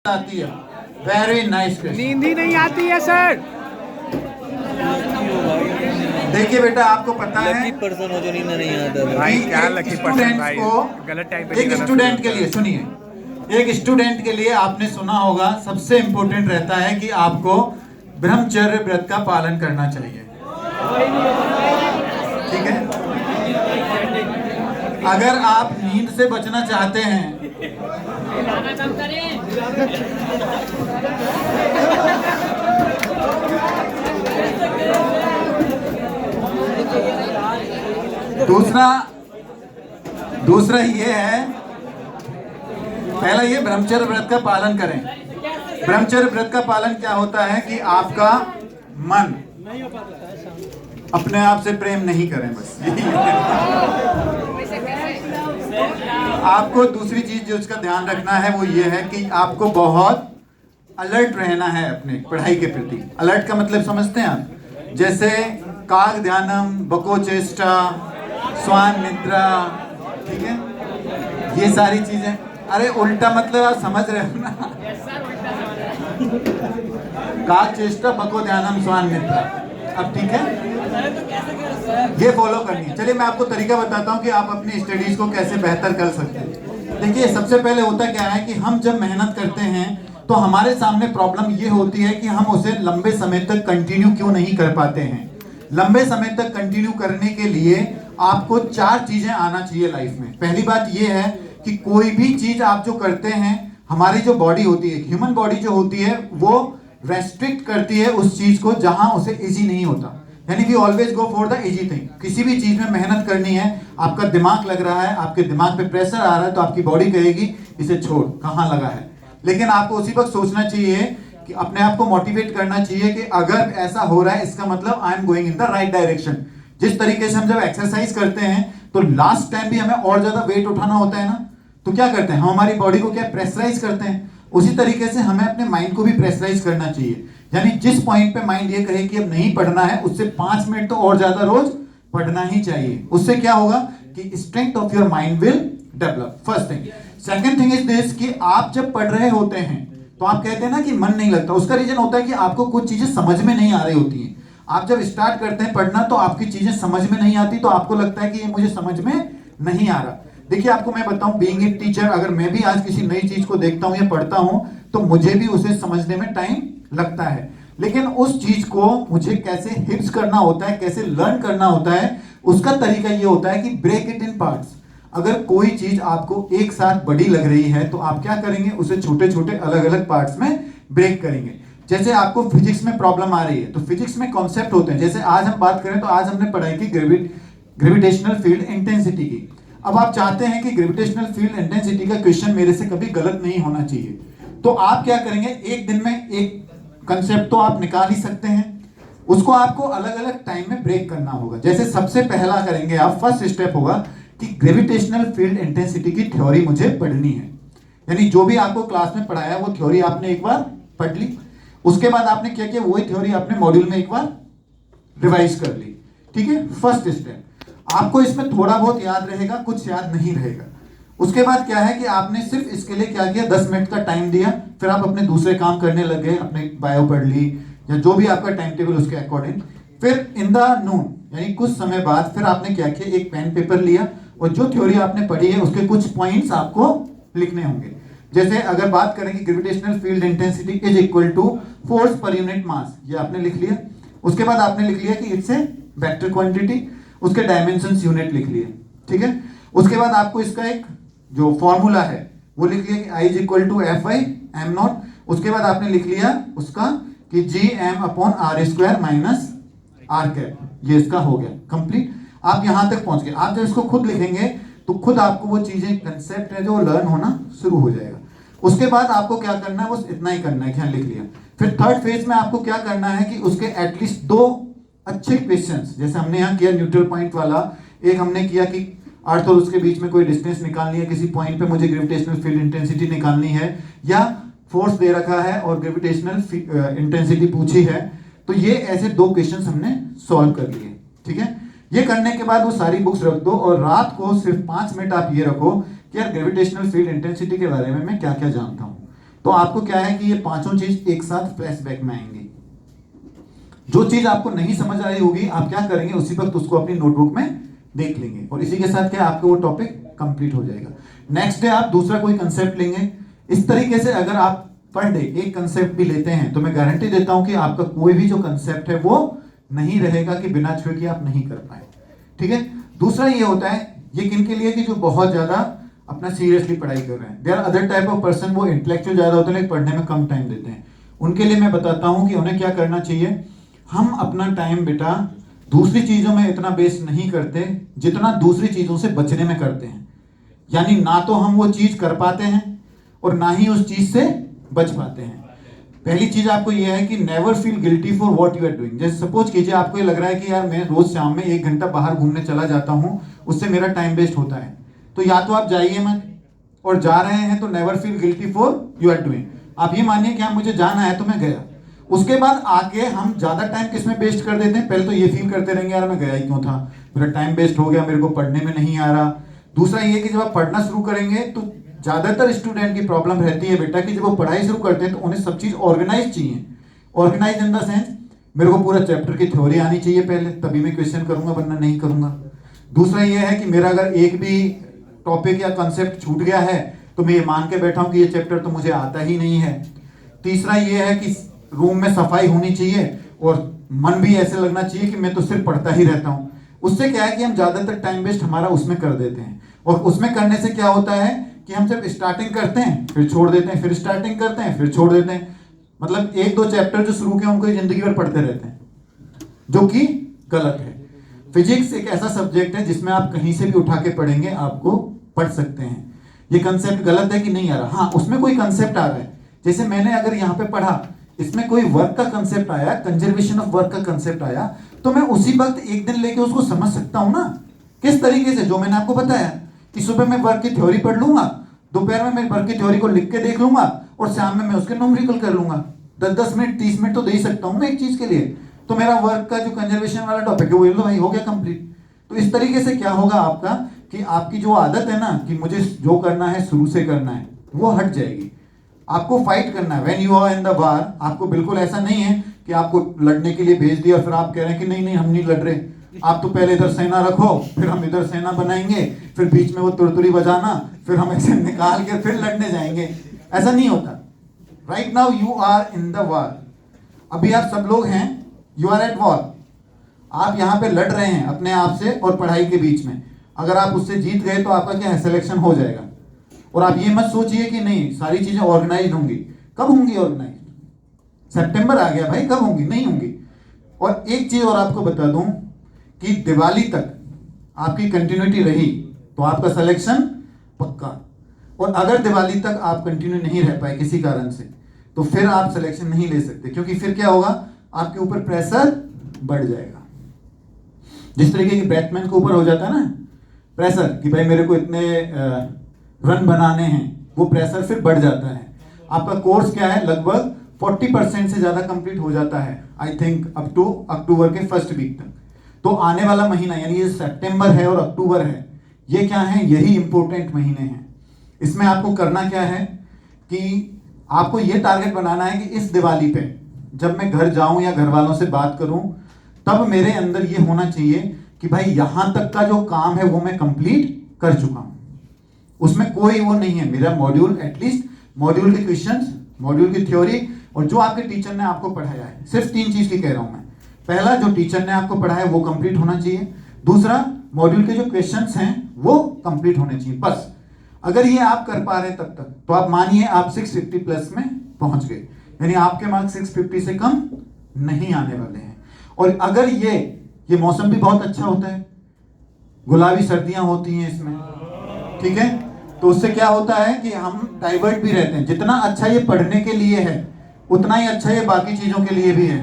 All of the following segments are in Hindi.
आती है। Very nice question. नींद ही नहीं आती है सर। देखिए बेटा, आपको पता है लकी पर्सन हो जो नींद नहीं आता भाई कि क्या एक लकी पर्सन स्टूडेंट्स भाई, को, गलत टाइम पे एक स्टूडेंट के लिए सुनिए, एक स्टूडेंट के लिए आपने सुना होगा सबसे इंपॉर्टेंट रहता है कि आपको ब्रह्मचर्य व्रत का पालन करना चाहिए। ठीक है, अगर आप नींद से बचना चाहते हैं दूसरा ये है, पहला ये ब्रह्मचर्य व्रत का पालन करें। ब्रह्मचर्य व्रत का पालन क्या होता है कि आपका मन अपने आप से प्रेम नहीं करें, बस यही आपको दूसरी चीज जो उसका ध्यान रखना है वो ये है कि आपको बहुत अलर्ट रहना है अपने पढ़ाई के प्रति। अलर्ट का मतलब समझते हैं आप? जैसे काग ध्यानम, बको चेष्टा, स्वान निद्रा, ठीक है, ये सारी चीजें। अरे उल्टा मतलब आप समझ रहे हो ना? काग चेष्टा, बको ध्यानम, स्वान निद्रा। अब ठीक है, ये फॉलो करनी है। चलिए मैं आपको तरीका बताता हूँ कि आप अपनी स्टडीज को कैसे बेहतर कर सकते हैं। देखिए, सबसे पहले होता क्या है कि हम जब मेहनत करते हैं तो हमारे सामने प्रॉब्लम ये होती है कि हम उसे लंबे समय तक कंटिन्यू क्यों नहीं कर पाते हैं। लंबे समय तक कंटिन्यू करने के लिए आपको 4 चीजें आना चाहिए लाइफ में। पहली बात ये है कि कोई भी चीज आप जो करते हैं, हमारी जो बॉडी होती है, ह्यूमन बॉडी जो होती है, वो रेस्ट्रिक्ट करती है उस चीज को जहां उसे इजी नहीं होता। यानी we always go for the easy thing. किसी भी चीज में मेहनत करनी है, आपका दिमाग लग रहा है, आपके दिमाग पे प्रेशर आ रहा है, तो आपकी बॉडी कहेगी इसे छोड़, कहां लगा है। लेकिन आपको उसी वक्त सोचना चाहिए कि अपने आप को मोटिवेट करना चाहिए कि अगर ऐसा हो रहा है इसका मतलब I am going in the right direction. जिस तरीके से हम जब एक्सरसाइज करते हैं तो लास्ट टाइम भी हमें और ज्यादा वेट उठाना होता है ना, तो क्या करते हैं हम? हमारी बॉडी को क्या प्रेशराइज करते हैं। उसी तरीके से हमें अपने माइंड को भी प्रेशराइज करना चाहिए। यानी जिस पॉइंट पे माइंड ये कहे कि अब नहीं पढ़ना है, उससे 5 मिनट तो और ज्यादा रोज पढ़ना ही चाहिए। उससे क्या होगा कि strength of your mind will develop. First thing. Second thing is this कि आप जब पढ़ रहे होते हैं तो आप कहते हैं ना कि मन नहीं लगता। उसका रीजन होता है कि आपको कुछ चीजें समझ में नहीं आ रही होती हैं। आप जब स्टार्ट करते हैं पढ़ना तो आपकी चीजें समझ में नहीं आती, तो आपको लगता है कि ये मुझे समझ में नहीं आ रहा। देखिए, आपको मैं बताऊं, बीइंग ए टीचर, अगर मैं भी आज किसी नई चीज को देखता हूं या पढ़ता हूं तो मुझे भी उसे समझने में टाइम लगता है। लेकिन उस चीज को मुझे कैसे हिप्स करना होता है, कैसे लर्न करना होता है, उसका तरीका ये होता है कि ब्रेक इट इन पार्ट्स। अगर कोई चीज आपको एक साथ बड़ी लग रही है तो आप क्या करेंगे, उसे छोटे छोटे अलग अलग पार्ट्स में ब्रेक करेंगे। जैसे आपको फिजिक्स में प्रॉब्लम आ रही है तो फिजिक्स में कॉन्सेप्ट होते हैं। जैसे आज हम बात करें तो आज हमने पढ़ाई की ग्रेविटेशनल फील्ड इंटेंसिटी की। अब आप चाहते हैं कि ग्रेविटेशनल फील्ड इंटेंसिटी का क्वेश्चन मेरे से कभी गलत नहीं होना चाहिए, तो आप क्या करेंगे, एक दिन में एक कंसेप्ट तो आप निकाल ही सकते हैं, उसको आपको अलग अलग टाइम में ब्रेक करना होगा। जैसे सबसे पहला करेंगे आप, फर्स्ट स्टेप होगा कि ग्रेविटेशनल फील्ड इंटेंसिटी की थ्योरी मुझे पढ़नी है। यानी जो भी आपको क्लास में पढ़ाया वो थ्योरी आपने एक बार पढ़ ली। उसके बाद आपने क्या किया, वही थ्योरी आपने मॉड्यूल में एक बार रिवाइज कर ली। ठीक है, फर्स्ट स्टेप। आपको इसमें थोड़ा बहुत याद रहेगा, कुछ याद नहीं रहेगा। उसके बाद क्या है कि आपने सिर्फ इसके लिए क्या किया, 10 मिनट का टाइम दिया, फिर आप अपने दूसरे काम करने लग गए, अपने बायो पढ़ ली या जो भी आपका टाइम टेबल उसके अकॉर्डिंग। फिर इन द नून यानी कुछ समय बाद फिर आपने क्या किया, एक पेन पेपर लिया और जो थ्योरी आपने पढ़ी है उसके कुछ पॉइंट्स आपको लिखने होंगे। जैसे अगर बात करेंगे gravitational field intensity is equal to force per unit mass, ये आपने लिख लिया। उसके बाद आपने लिख लिया कि इट्स ए वेक्टर क्वांटिटी, उसके डायमेंशंस यूनिट लिख लिए। ठीक है, उसके बाद आपको इसका एक जो फॉर्मूला है वो लिख लिया कि I is equal to F I M naught. उसके बाद आपने लिख लिया उसका कि G M upon R square minus R cap. ये इसका हो गया कंप्लीट। आप यहां तक पहुंच गए। आप जब इसको खुद लिखेंगे तो खुद आपको वो चीजें, कंसेप्ट है जो लर्न होना शुरू हो जाएगा। उसके बाद आपको क्या करना है, बस इतना ही करना है कि हाँ लिख लिया। फिर थर्ड फेज में आपको क्या करना है कि उसके एटलीस्ट 2 अच्छे क्वेश्चंस, जैसे हमने यहाँ किया न्यूट्रल पॉइंट वाला, एक हमने किया कि अर्थ और उसके बीच में कोई डिस्टेंस निकालनी है, किसी पॉइंट पे मुझे ग्रेविटेशनल फील्ड इंटेंसिटी निकालनी है, या फोर्स दे रखा है और ग्रेविटेशनल इंटेंसिटी पूछी है, तो ये ऐसे 2 क्वेश्चंस हमने सॉल्व कर लिए। ठीक है, ये करने के बाद वो सारी बुक्स रख दो और रात को सिर्फ 5 मिनट आप ये रखो कि यार ग्रेविटेशनल फील्ड इंटेंसिटी के बारे में मैं क्या क्या जानता हूँ। तो आपको क्या है कि ये पांचों चीज एक साथ फ्लैशबैक में आएंगी। जो चीज आपको नहीं समझ आई होगी आप क्या करेंगे, उसी वक्त उसको अपनी नोटबुक में देख लेंगे और इसी के साथ क्या आपका वो टॉपिक कंप्लीट हो जाएगा। नेक्स्ट डे आप दूसरा कोई कंसेप्ट लेंगे। इस तरीके से अगर आप पर डे एक कंसेप्ट भी लेते हैं तो मैं गारंटी देता हूं कि आपका कोई भी जो कंसेप्ट है वो नहीं रहेगा कि बिना छुए कि आप नहीं कर पाए। ठीक है। दूसरा ये होता है, ये किनके लिए कि जो बहुत ज्यादा अपना सीरियसली पढ़ाई कर रहे हैं। There are other type of person, वो इंटेलेक्चुअल ज्यादा होते हैं लेकिन पढ़ने में कम टाइम देते हैं। उनके लिए मैं बताता हूं कि उन्हें क्या करना चाहिए। हम अपना टाइम बेटा दूसरी चीजों में इतना वेस्ट नहीं करते जितना दूसरी चीजों से बचने में करते हैं। यानी ना तो हम वो चीज कर पाते हैं और ना ही उस चीज से बच पाते हैं। पहली चीज आपको यह है कि never feel guilty for what you are doing. जैसे सपोज कीजिए आपको ये लग रहा है कि यार मैं रोज शाम में 1 घंटा बाहर घूमने चला जाता हूं, उससे मेरा टाइम वेस्ट होता है, तो या तो आप जाइए मत, और जा रहे हैं तो never feel guilty for you are doing. आप ये मानिए कि हाँ मुझे जाना है तो मैं गया। उसके बाद आके हम ज्यादा टाइम किसमें वेस्ट कर देते हैं, पहले तो ये फील करते रहेंगे यार मैं गया ही क्यों था, मेरा टाइम वेस्ट हो गया, मेरे को पढ़ने में नहीं आ रहा। दूसरा ये कि जब आप पढ़ना शुरू करेंगे तो ज्यादातर स्टूडेंट की प्रॉब्लम रहती है बेटा कि जब वो पढ़ाई शुरू करते हैं तो उन्हें सब चीज ऑर्गेनाइज चाहिए। ऑर्गेनाइज इन द सेंस मेरे को पूरा चैप्टर की थ्योरी आनी चाहिए पहले, तभी मैं क्वेश्चन करूंगा वरना नहीं करूंगा। दूसरा ये है कि मेरा अगर एक भी टॉपिक या कॉन्सेप्ट छूट गया है तो मैं ये मान के बैठा हूं कि ये चैप्टर तो मुझे आता ही नहीं है। तीसरा ये है कि रूम में सफाई होनी चाहिए और मन भी ऐसे लगना चाहिए कि मैं तो सिर्फ पढ़ता ही रहता हूं। उससे क्या है कि हम ज्यादातर टाइम वेस्ट हमारा उसमें कर देते हैं, और उसमें करने से क्या होता है कि हम सिर्फ स्टार्टिंग करते हैं फिर छोड़ देते हैं, फिर स्टार्टिंग करते हैं फिर छोड़ देते हैं। मतलब 1-2 चैप्टर जो शुरू किए उनको जिंदगी भर पढ़ते रहते हैं, जो कि गलत है। फिजिक्स एक ऐसा सब्जेक्ट है जिसमें आप कहीं से भी उठा के पढ़ेंगे आपको पढ़ सकते हैं। ये कंसेप्ट गलत है कि नहीं आ रहा, हाँ उसमें कोई कंसेप्ट आ रहा है। जैसे मैंने अगर यहाँ पे पढ़ा, इसमें कोई वर्क का कंसेप्ट आया, कंजर्वेशन ऑफ वर्क का कंसेप्ट आया, तो मैं उसी वक्त एक दिन लेके उसको समझ सकता हूं ना। किस तरीके से, जो मैंने आपको बताया कि सुबह मैं वर्क की थ्योरी पढ़ लूंगा, दोपहर में मैं वर्क की थ्योरी को लिख के देख लूंगा और शाम में मैं उसके न्यूमेरिकल कर लूंगा। 10-10 मिनट 30 मिनट तो दे ही सकता हूं मैं एक चीज के लिए, तो मेरा वर्क का जो कंजर्वेशन वाला टॉपिक है वो ये लो भाई हो गया कंप्लीट। तो इस तरीके से क्या होगा आपका कि आपकी जो आदत है ना कि मुझे जो करना है शुरू से करना है वो हट जाएगी। आपको फाइट करना है when you are in the war. आपको बिल्कुल ऐसा नहीं है कि आपको लड़ने के लिए भेज दिया फिर आप कह रहे हैं कि नहीं नहीं हम नहीं लड़ रहे। आप तो पहले इधर सेना रखो, फिर हम इधर सेना बनाएंगे, फिर बीच में वो तुरतुरी बजाना, फिर हम ऐसे निकाल के फिर लड़ने जाएंगे। ऐसा नहीं होता। Right now you are in the war. अभी आप सब लोग हैं, यू आर एट वॉर। आप यहाँ पे लड़ रहे हैं अपने आप से और पढ़ाई के बीच में। अगर आप उससे जीत गए तो आपका क्या है, सिलेक्शन हो जाएगा। और आप ये मत सोचिए कि नहीं सारी चीजें ऑर्गेनाइज होंगी। कब होंगी ऑर्गेनाइज? सितंबर आ गया भाई, कब होंगी? नहीं होंगी। और एक चीज और आपको बता दूं कि दिवाली तक आपकी कंटिन्यूटी रही तो आपका सिलेक्शन पक्का। और अगर दिवाली तक आप कंटिन्यू नहीं रह पाए किसी कारण से तो फिर आप सिलेक्शन नहीं ले सकते, क्योंकि फिर क्या होगा, आपके ऊपर प्रेशर बढ़ जाएगा। जिस तरीके की बैट्समैन के ऊपर हो जाता है ना प्रेशर कि भाई मेरे को इतने रन बनाने हैं, वो प्रेशर फिर बढ़ जाता है। आपका कोर्स क्या है, लगभग 40% से ज्यादा कंप्लीट हो जाता है, आई थिंक अप टू अक्टूबर के फर्स्ट वीक तक। तो आने वाला महीना यानी ये सितंबर है और अक्टूबर है, ये क्या है, यही इंपॉर्टेंट महीने हैं। इसमें आपको करना क्या है कि आपको ये टारगेट बनाना है कि इस दिवाली पे जब मैं घर जाऊं या घर वालों से बात करूं तब मेरे अंदर ये होना चाहिए कि भाई यहां तक का जो काम है वो मैं कंप्लीट कर चुका हूं। उसमें कोई वो नहीं है, मेरा मॉड्यूल एटलीस्ट मॉड्यूल के क्वेश्चंस, मॉड्यूल की थ्योरी और जो आपके टीचर ने आपको पढ़ाया है, सिर्फ 3 चीज की कह रहा हूं मैं। पहला, जो टीचर ने आपको पढ़ाया वो कंप्लीट होना चाहिए। दूसरा, मॉड्यूल के जो क्वेश्चंस हैं वो कंप्लीट होने चाहिए। बस अगर ये आप कर पा रहे तब तक तो आप मानिए आप 650 प्लस में पहुंच गए, यानी आपके मार्क्स 650 से कम नहीं आने वाले हैं। और अगर ये मौसम भी बहुत अच्छा होता है, गुलाबी सर्दियां होती हैं इसमें, ठीक है, तो उससे क्या होता है कि हम डाइवर्ट भी रहते हैं। जितना अच्छा ये पढ़ने के लिए है उतना ही अच्छा ये बाकी चीजों के लिए भी है।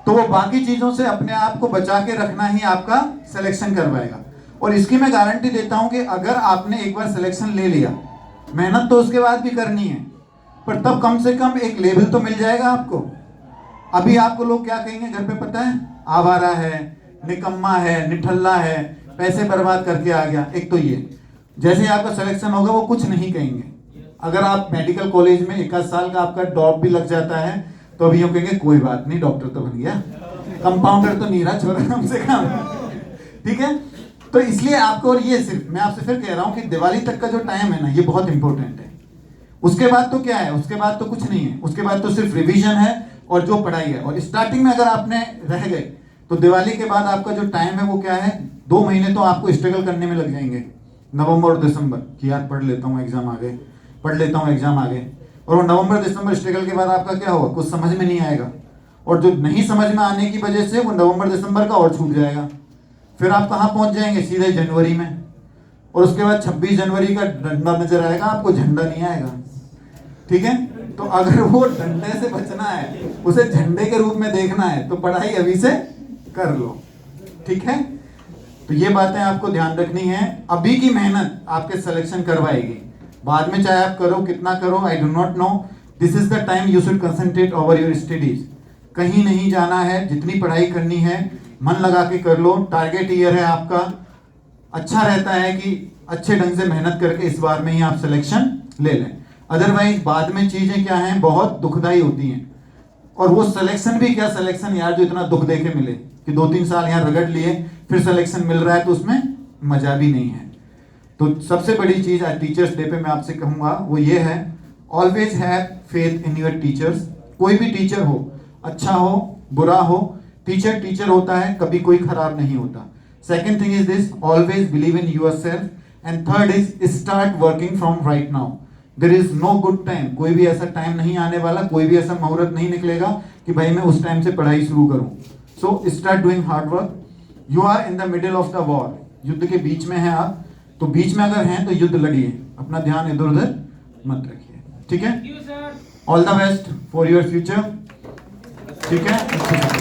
तो वो बाकी चीजों से अपने आप को बचा के रखना ही आपका सिलेक्शन करवाएगा। और इसकी मैं गारंटी देता हूं कि अगर आपने एक बार सिलेक्शन ले लिया, मेहनत तो उसके बाद भी करनी है, पर तब कम से कम एक लेवल तो मिल जाएगा आपको। अभी आपको लोग क्या कहेंगे घर पे पता है, आवारा है, निकम्मा है, निठल्ला है, पैसे बर्बाद करके आ गया। एक तो ये, जैसे आपका सिलेक्शन होगा वो कुछ नहीं कहेंगे, अगर आप मेडिकल कॉलेज में 1 साल का आपका ड्रॉप भी लग जाता है तो अभी यूं कहेंगे कोई बात नहीं, डॉक्टर तो बन गया, कंपाउंडर तो नीरज हो रहा कम से कम। ठीक है, तो इसलिए आपको, और ये सिर्फ मैं आपसे फिर कह रहा हूं कि दिवाली तक का जो टाइम है ना, ये बहुत इंपॉर्टेंट है। उसके बाद तो क्या है, उसके बाद तो कुछ नहीं है, उसके बाद तो सिर्फ रिवीजन है और जो पढ़ाई है। और स्टार्टिंग में अगर आपने रह गए तो दिवाली के बाद आपका जो टाइम है वो क्या है, 2 महीने तो आपको स्ट्रगल करने में लग जाएंगे, नवंबर और दिसंबर, कि यार पढ़ लेता हूँ एग्जाम आ गए, पढ़ लेता हूँ एग्जाम आ गए। और वो नवंबर दिसंबर स्ट्रगल के बाद आपका क्या होगा, कुछ समझ में नहीं आएगा, और जो नहीं समझ में आने की वजह से वो नवंबर दिसंबर का और छूट जाएगा। फिर आप कहाँ पहुंच जाएंगे, सीधे जनवरी में, और उसके बाद 26 जनवरी का डंडा नजर आएगा आपको, झंडा नहीं आएगा। ठीक है, तो अगर वो डंडे से बचना है, उसे झंडे के रूप में देखना है, तो पढ़ाई अभी से कर लो। ठीक है, तो ये बातें आपको ध्यान रखनी है। अभी की मेहनत आपके सिलेक्शन करवाएगी, बाद में चाहे आप करो कितना करो, I do not know. This is the time you should concentrate over your studies. कहीं नहीं जाना है, जितनी पढ़ाई करनी है मन लगा के कर लो। टारगेट ईयर है आपका, अच्छा रहता है कि अच्छे ढंग से मेहनत करके इस बार में ही आप सिलेक्शन ले लें। अदरवाइज बाद में चीजें क्या हैं, बहुत दुखदाई होती हैं। और वो सिलेक्शन भी क्या सिलेक्शन यार, जो इतना दुख देके मिले कि 2-3 साल यहाँ रगड़ लिए फिर सिलेक्शन मिल रहा है, तो उसमें मजा भी नहीं है। तो सबसे बड़ी चीज आज टीचर्स डे पे मैं आपसे कहूंगा वो ये है, always have faith in your teachers. कोई भी टीचर हो, अच्छा हो बुरा हो, टीचर टीचर होता है, कभी कोई खराब नहीं होता। Second thing is this, always believe in yourself. And third is start working from right now. There is no good time, कोई भी ऐसा टाइम नहीं आने वाला, कोई भी ऐसा मुहूर्त नहीं निकलेगा कि भाई मैं उस टाइम से पढ़ाई शुरू करूं। So start doing hard work. You are in the middle of the war, युद्ध के बीच में है आप, तो बीच में अगर हैं तो युद्ध लड़िए, अपना ध्यान इधर उधर मत रखिए। ठीक है, all the best for your future. ठीक है।